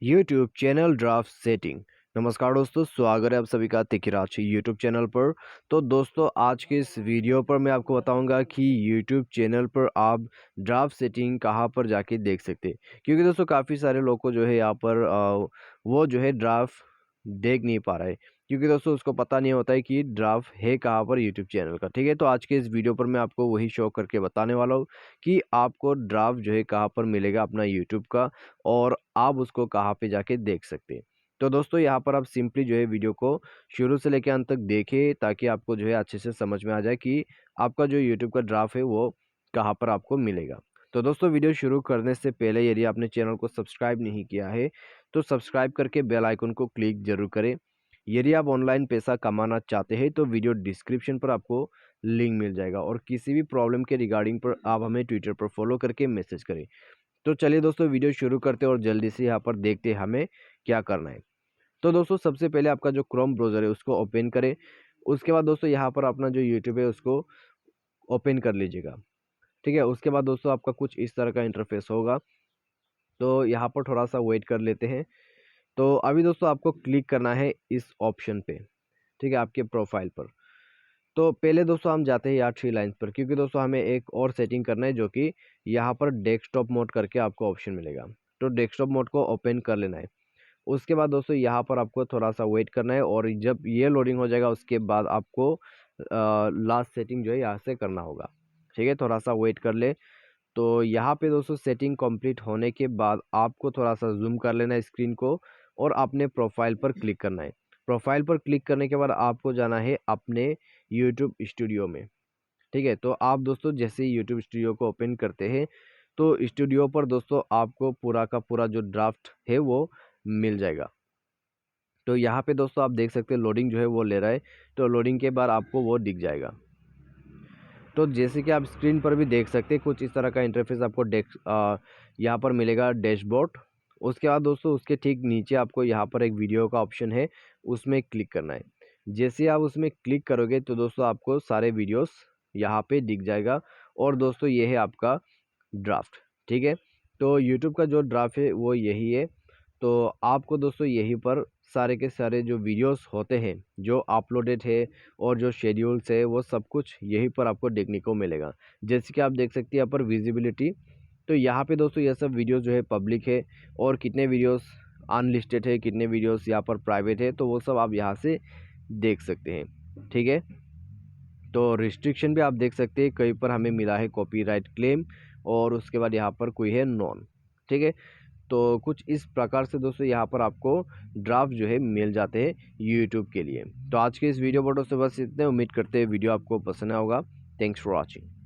YouTube channel draft setting. नमस्कार दोस्तों, स्वागत है आप सभी का तिकिराज YouTube चैनल पर। तो दोस्तों, आज के इस वीडियो पर मैं आपको बताऊंगा कि YouTube चैनल पर आप ड्राफ्ट सेटिंग कहां पर जाके देख सकते हैं। क्योंकि दोस्तों काफ़ी सारे लोग को जो है यहाँ पर वो जो है ड्राफ्ट देख नहीं पा रहा है, क्योंकि दोस्तों उसको पता नहीं होता है कि ड्राफ्ट है कहाँ पर YouTube चैनल का। ठीक है, तो आज के इस वीडियो पर मैं आपको वही शो करके बताने वाला हूँ कि आपको ड्राफ्ट जो है कहाँ पर मिलेगा अपना YouTube का, और आप उसको कहाँ पे जाके देख सकते हैं। तो दोस्तों, यहाँ पर आप सिंपली जो है वीडियो को शुरू से लेकर अंत तक देखें, ताकि आपको जो है अच्छे से समझ में आ जाए कि आपका जो यूट्यूब का ड्राफ्ट है वो कहाँ पर आपको मिलेगा। तो दोस्तों, वीडियो शुरू करने से पहले यदि आपने चैनल को सब्सक्राइब नहीं किया है तो सब्सक्राइब करके बेल आइकन को क्लिक जरूर करें। यदि आप ऑनलाइन पैसा कमाना चाहते हैं तो वीडियो डिस्क्रिप्शन पर आपको लिंक मिल जाएगा, और किसी भी प्रॉब्लम के रिगार्डिंग पर आप हमें ट्विटर पर फॉलो करके मैसेज करें। तो चलिए दोस्तों, वीडियो शुरू करते हैं और जल्दी से यहाँ पर देखते हैं हमें क्या करना है। तो दोस्तों, सबसे पहले आपका जो क्रोम ब्राउज़र है उसको ओपन करें। उसके बाद दोस्तों यहाँ पर अपना जो यूट्यूब है उसको ओपन कर लीजिएगा। ठीक है, उसके बाद दोस्तों आपका कुछ इस तरह का इंटरफेस होगा। तो यहाँ पर थोड़ा सा वेट कर लेते हैं। तो अभी दोस्तों आपको क्लिक करना है इस ऑप्शन पे। ठीक है, आपके प्रोफाइल पर। तो पहले दोस्तों हम जाते हैं यहाँ थ्री लाइन्स पर, क्योंकि दोस्तों हमें एक और सेटिंग करना है, जो कि यहाँ पर डेस्कटॉप मोड करके आपको ऑप्शन मिलेगा। तो डेस्कटॉप मोड को ओपन कर लेना है। उसके बाद दोस्तों यहाँ पर आपको थोड़ा सा वेट करना है, और जब ये लोडिंग हो जाएगा उसके बाद आपको लास्ट सेटिंग जो है यहाँ से करना होगा। ठीक है, थोड़ा सा वेट कर ले। तो यहाँ पे दोस्तों सेटिंग कंप्लीट होने के बाद आपको थोड़ा सा जूम कर लेना है स्क्रीन को, और अपने प्रोफाइल पर क्लिक करना है। प्रोफाइल पर क्लिक करने के बाद आपको जाना है अपने यूट्यूब स्टूडियो में। ठीक है, तो आप दोस्तों जैसे ही यूट्यूब स्टूडियो को ओपन करते हैं तो स्टूडियो पर दोस्तों आपको पूरा का पूरा जो ड्राफ्ट है वो मिल जाएगा। तो यहाँ पे दोस्तों आप देख सकते हैं लोडिंग जो है वो ले रहा है। तो लोडिंग के बाद आपको वो दिख जाएगा। तो जैसे कि आप स्क्रीन पर भी देख सकते हैं, कुछ इस तरह का इंटरफेस आपको यहाँ पर मिलेगा, डैशबोर्ड। उसके बाद दोस्तों उसके ठीक नीचे आपको यहाँ पर एक वीडियो का ऑप्शन है, उसमें क्लिक करना है। जैसे आप उसमें क्लिक करोगे तो दोस्तों आपको सारे वीडियोस यहाँ पे दिख जाएगा। और दोस्तों ये है आपका ड्राफ्ट। ठीक है, तो यूट्यूब का जो ड्राफ्ट है वो यही है। तो आपको दोस्तों यहीं पर सारे के सारे जो वीडियोस होते हैं जो अपलोडेड है, और जो शेड्यूल्स है, वो सब कुछ यहीं पर आपको देखने को मिलेगा। जैसे कि आप देख सकते हैं यहाँ पर विजिबिलिटी। तो यहाँ पे दोस्तों ये सब वीडियोस जो है पब्लिक है, और कितने वीडियोस अनलिस्टेड है, कितने वीडियोस यहाँ पर प्राइवेट है, तो वो सब आप यहाँ से देख सकते हैं। ठीक है, तो रिस्ट्रिक्शन भी आप देख सकते हैं, कहीं पर हमें मिला है कॉपीराइट क्लेम, और उसके बाद यहाँ पर कोई है नॉन। ठीक है, तो कुछ इस प्रकार से दोस्तों यहाँ पर आपको ड्राफ्ट जो है मिल जाते हैं यूट्यूब के लिए। तो आज के इस वीडियो पर दोस्तों बस इतने। उम्मीद करते हैं वीडियो आपको पसंद आया होगा। Thanks for watching.